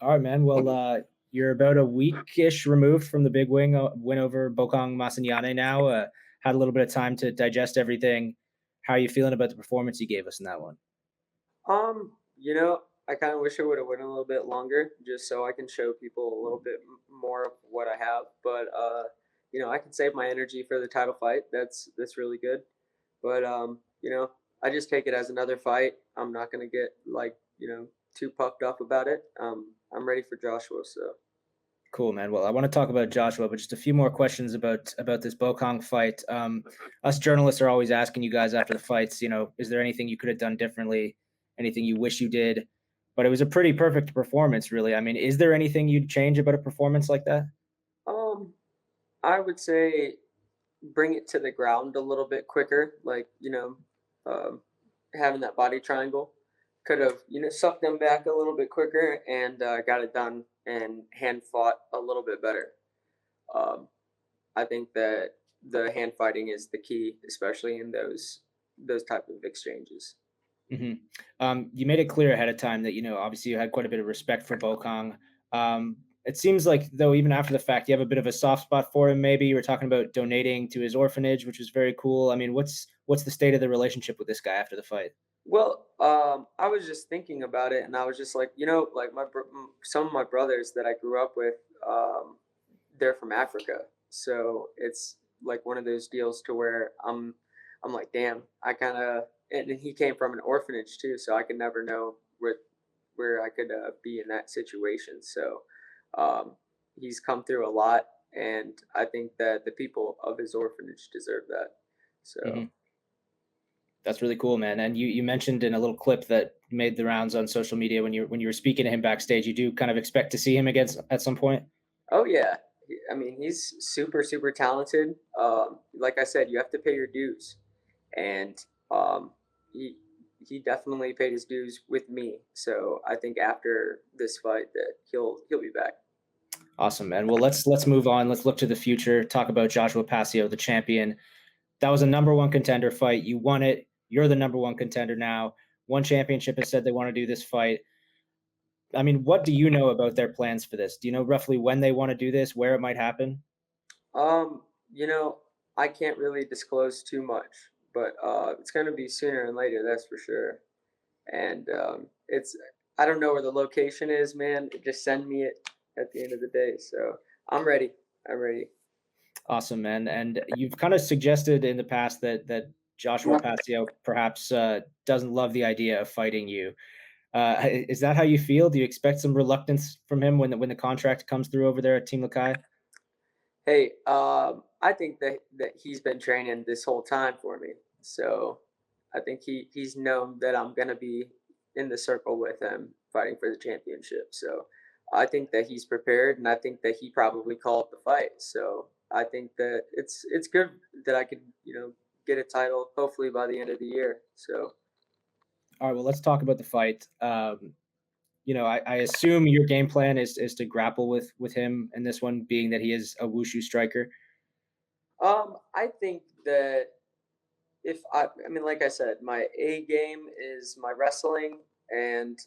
All right, man. Well, you're about a week-ish removed from the big win over Bokang Masunyane now. Had a little bit of time to digest everything. How are you feeling about the performance you gave us in that one? I kind of wish I would have went a little bit longer, just so I can show people a little bit more of what I have. But I can save my energy for the title fight. That's really good. But I just take it as another fight. I'm not gonna get too puffed up about it. I'm ready for Joshua. So. Cool, man. Well, I want to talk about Joshua, but just a few more questions about this Bokang fight. Us journalists are always asking you guys after the fights, is there anything you could have done differently? Anything you wish you did? But it was a pretty perfect performance, really. I mean, is there anything you'd change about a performance like that? Um, I would say bring it to the ground a little bit quicker. Um, having that body triangle could have sucked them back a little bit quicker and got it done and hand fought a little bit better. Um, I think that the hand fighting is the key, especially in those type of exchanges. hmm You made it clear ahead of time that obviously you had quite a bit of respect for Bokang. It seems like though even after the fact you have a bit of a soft spot for him. Maybe you were talking about donating to his orphanage, which was very cool. I mean, what's the state of the relationship with this guy after the fight? Well, I was just thinking about it, and I was just like, like some of my brothers that I grew up with, they're from Africa, so it's like one of those deals to where I'm like, damn, I kind of, and he came from an orphanage too, so I could never know where I could be in that situation. So, um, he's come through a lot, and I think that the people of his orphanage deserve that. So. hmm That's really cool, man. And you mentioned in a little clip that made the rounds on social media when you were speaking to him backstage. You do kind of expect to see him again at some point. Oh yeah, I mean he's super super talented. Like I said, you have to pay your dues, and um, he he definitely paid his dues with me. So I think after this fight that he'll be back. Awesome, man. Well, let's move on. Let's look to the future. Talk about Joshua Pacio, the champion. That was a number one contender fight. You won it. You're the number one contender now. One championship has said they want to do this fight. I mean, what do you know about their plans for this? Do you know roughly when they want to do this, where it might happen? Um, you know, I can't really disclose too much, but it's going to be sooner and later, that's for sure. And it's I don't know where the location is, man. Just send me it at the end of the day. So I'm ready. I'm ready. Awesome, man. And you've kind of suggested in the past that Joshua Pacio perhaps doesn't love the idea of fighting you. Is that how you feel? Do you expect some reluctance from him when the contract comes through over there at Team Lakai? Hey, I think that he's been training this whole time for me. So I think he's known that I'm gonna be in the circle with him fighting for the championship. So I think that he's prepared, and I think that he probably called the fight. So I think that it's good that I could get a title hopefully by the end of the year. So. All right, well, let's talk about the fight. I assume your game plan is to grapple with him in this one, being that he is a wushu striker. I think that if I mean, like I said, my A game is my wrestling, and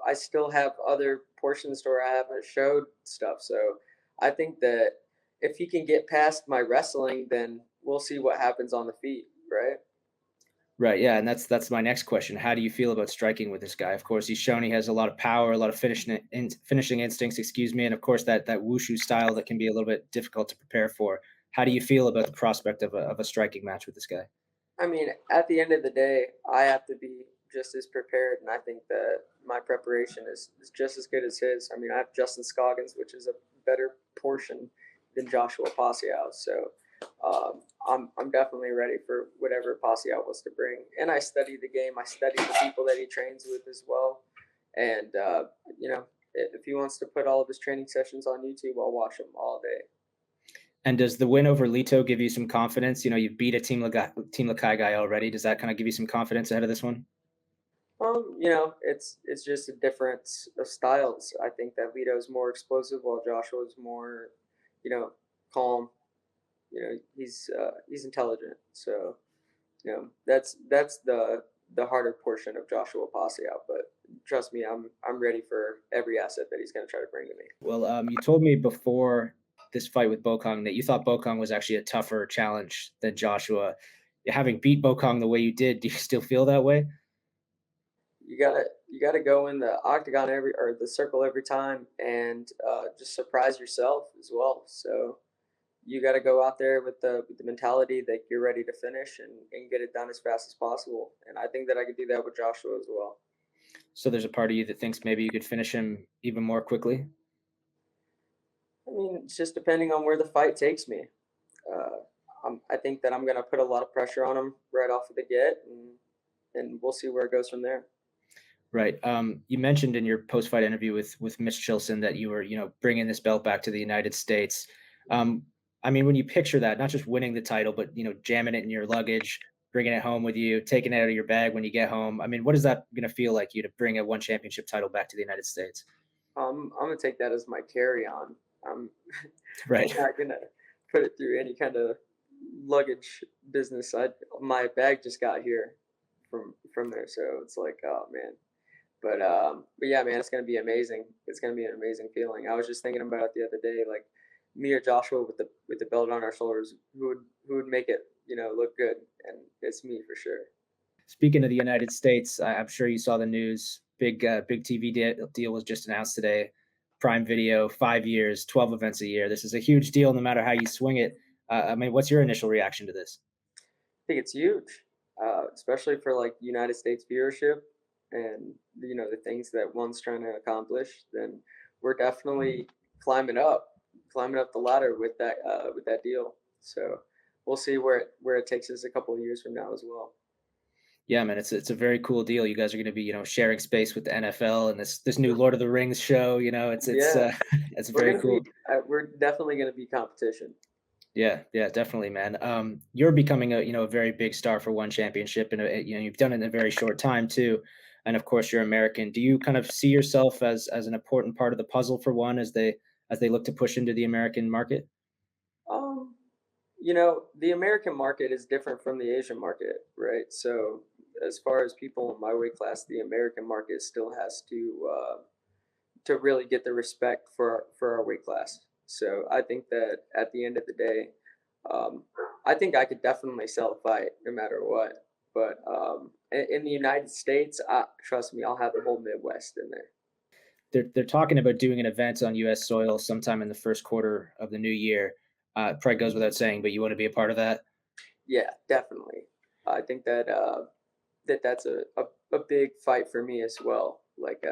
I still have other portions where I haven't showed stuff. So I think that if he can get past my wrestling, then we'll see what happens on the feet, right? Right, yeah, and that's my next question. How do you feel about striking with this guy? Of course, he's shown he has a lot of power, a lot of finishing instincts, excuse me, and of course that wushu style that can be a little bit difficult to prepare for. How do you feel about the prospect of a striking match with this guy? I mean, at the end of the day, I have to be just as prepared, and I think that my preparation is just as good as his. I mean, I have Justin Scoggins, which is a better portion than Joshua Pacio. So I'm definitely ready for whatever Pacio was to bring. And I study the game. I study the people that he trains with as well. And if he wants to put all of his training sessions on YouTube, I'll watch them all day. And does the win over Lito give you some confidence? You've beat a Team Lakai guy already. Does that kind of give you some confidence ahead of this one? It's just a difference of styles. I think that Lito's more explosive, while Joshua's more, calm. He's intelligent. So that's the harder portion of Joshua Pacio. But trust me, I'm ready for every asset that he's going to try to bring to me. Well, you told me before this fight with Bokang that you thought Bokang was actually a tougher challenge than Joshua. Having beat Bokang the way you did, do you still feel that way? You gotta go in the octagon every or the circle every time and just surprise yourself as well. So you got to go out there with the mentality that you're ready to finish and get it done as fast as possible. And I think that I could do that with Joshua as well. So there's a part of you that thinks maybe you could finish him even more quickly. I mean, it's just depending on where the fight takes me. Uh, I think that I'm going to put a lot of pressure on him right off of the get, and we'll see where it goes from there. Right. You mentioned in your post-fight interview with Mitch Chilson that you were, bringing this belt back to the United States. Um, I mean, when you picture that, not just winning the title, but jamming it in your luggage, bringing it home with you, taking it out of your bag when you get home. I mean, what is that going to feel like you to bring a one championship title back to the United States? I'm gonna take that as my carry on. I'm Right. I'm not gonna put it through any kind of luggage business. I My bag just got here from there, so it's like, oh man. But yeah, man, it's gonna be amazing. It's gonna be an amazing feeling. I was just thinking about it the other day, like me or Joshua with the belt on our shoulders, who would make it, look good, and it's me for sure. Speaking of the United States, I'm sure you saw the news. Big TV deal was just announced today. Prime Video, 5 years, 12 events a year. This is a huge deal, no matter how you swing it. I mean, what's your initial reaction to this? I think it's huge, especially for like United States viewership and the things that one's trying to accomplish. Then we're definitely climbing up the ladder with that deal. So we'll see where it takes us a couple of years from now as well. Yeah, man, it's a very cool deal. You guys are going to be, sharing space with the NFL and this new Lord of the Rings show. It's Yeah, it's we're very gonna be cool. we're definitely gonna be competition. Yeah, yeah, definitely, man. You're becoming a very big star for one championship, and you've done it in a very short time too. And of course, you're American. Do you kind of see yourself as an important part of the puzzle for one as they look to push into the American market? Um, the American market is different from the Asian market, right? So as far as people in my weight class, the American market still has to really get the respect for our weight class. So I think that at the end of the day, um, I think I could definitely sell a fight no matter what. But in the United States, trust me, I'll have the whole Midwest in there. They're talking about doing an event on U.S. soil sometime in the first quarter of the new year. Probably goes without saying, but you want to be a part of that? Yeah, definitely. I think that that's a big fight for me as well. Like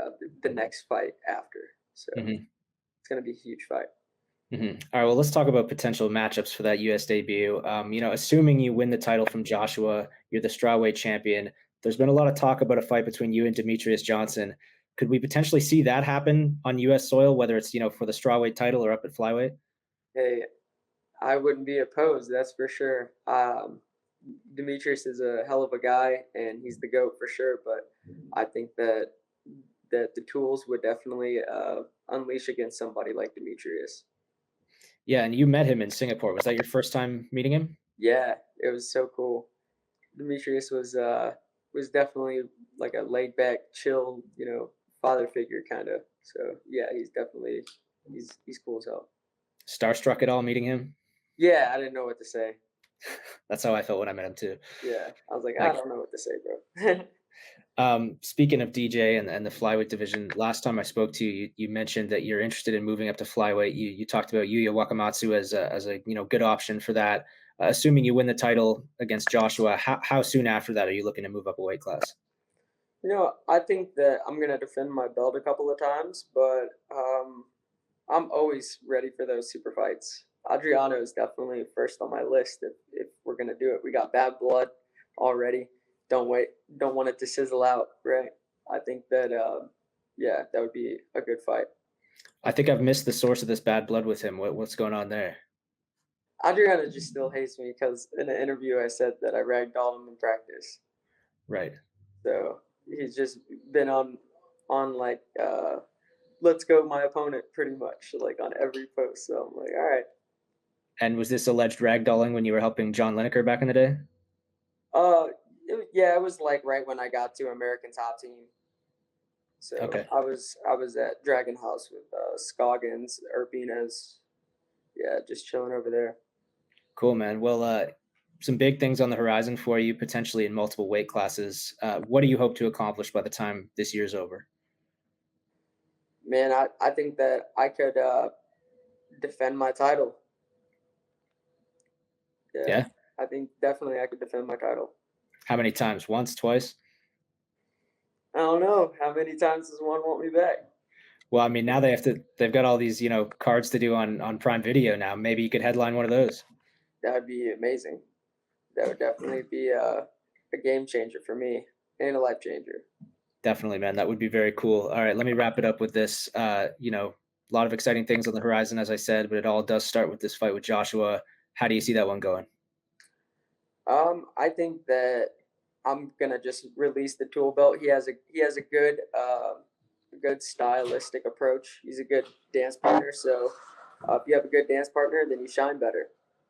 the next fight after. So Hmm. it's gonna be a huge fight. All right. Well, let's talk about potential matchups for that U.S. debut. Assuming you win the title from Joshua, you're the strawweight champion. There's been a lot of talk about a fight between you and Demetrius Johnson. Could we potentially see that happen on U.S. soil, whether it's for the strawweight title or up at flyweight? Hey, I wouldn't be opposed, that's for sure. Demetrius is a hell of a guy, and he's the goat for sure. But I think that the tools would definitely unleash against somebody like Demetrius. Yeah, and you met him in Singapore. Was that your first time meeting him? Yeah, it was so cool. Demetrius was definitely like a laid back, chill, father figure kind of. So yeah, he's cool as hell. Starstruck at all meeting him? Yeah, I didn't know what to say. That's how I felt when I met him too. Yeah, I was like, I Like, don't know what to say, bro. speaking of DJ and the flyweight division, last time I spoke to you, you mentioned that you're interested in moving up to flyweight. You talked about Yuya Wakamatsu as a good option for that. Assuming you win the title against Joshua, how soon after that are you looking to move up a weight class? I think that I'm gonna defend my belt a couple of times, but I'm always ready for those super fights. Adriano is definitely first on my list if we're gonna do it. We got bad blood already. Don't want it to sizzle out, right? I think that yeah, that would be a good fight. I think I've missed the source of this bad blood with him. What's going on there? Adriano just still hates me because in an interview I said that I ragdolled him in practice. Right. So he's just been on like let's go my opponent pretty much like on every post. So I'm like, all right. And was this alleged ragdolling when you were helping John Lineker back in the day? Uh Yeah, it was like right when I got to American Top Team. So Okay. I was at Dragon House with Scoggins, Urbinez. Yeah, just chilling over there. Cool, man. Well, some big things on the horizon for you, potentially in multiple weight classes. What do you hope to accomplish by the time this year's over? Man, I think that I could defend my title. Yeah, Yeah. I think definitely I could defend my title. How many times? Once, twice? I don't know how many times does one want me back. Well, I mean, now they've got all these, cards to do on Prime Video now. Maybe you could headline one of those. That would be amazing. That would definitely be a game changer for me and a life changer. Definitely, man. That would be very cool. All right, let me wrap it up with this. A lot of exciting things on the horizon, as I said, but it all does start with this fight with Joshua. How do you see that one going? I think that I'm gonna just release the tool belt. He has a good stylistic approach. He's a good dance partner. So if you have a good dance partner, then you shine better.